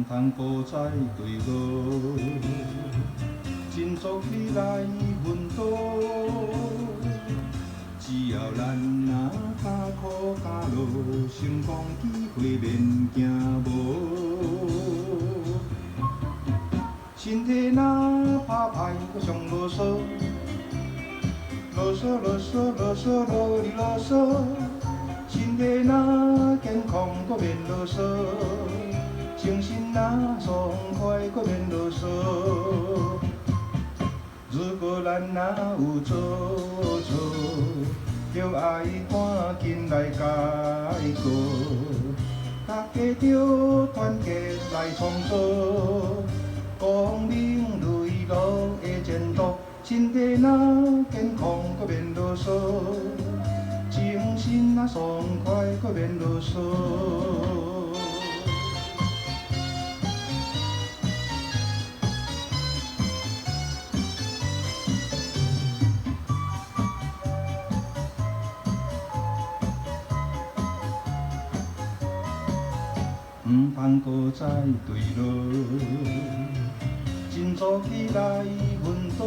通孤在对无，真足你来奋斗。只要咱若艰苦甲劳，成功机会免惊无。身体若怕歹，阁上啰嗦，啰嗦啰嗦啰嗦啰里啰嗦。身体若健康，阁免啰嗦；精神若爽快，阁免啰嗦。如果咱若有做错，着爱赶紧来改过，大家着团结来创造光明磊落的前途。身体若健康，阁免啰嗦；精神若爽快，阁免啰嗦。通搁再对路，真足起来奋斗。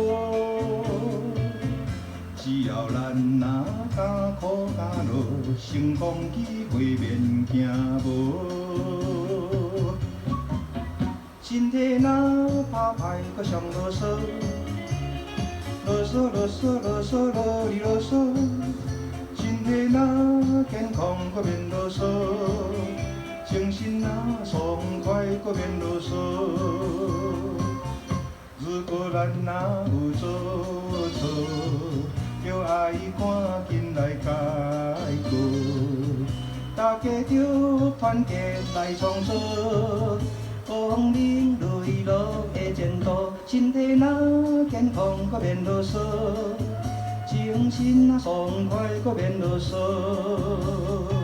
只要咱若艰苦甲劳，成功机会免惊无。身体若怕歹，阁上啰嗦，啰嗦啰嗦啰嗦啰里啰嗦。身体若健康，阁免啰嗦；精神若爽快，阁免啰嗦。如果咱若有做错，着爱赶紧来改过，大家着团结来创造光明磊落的前途。身体若健康，阁免啰嗦；精神若爽快，阁免啰嗦。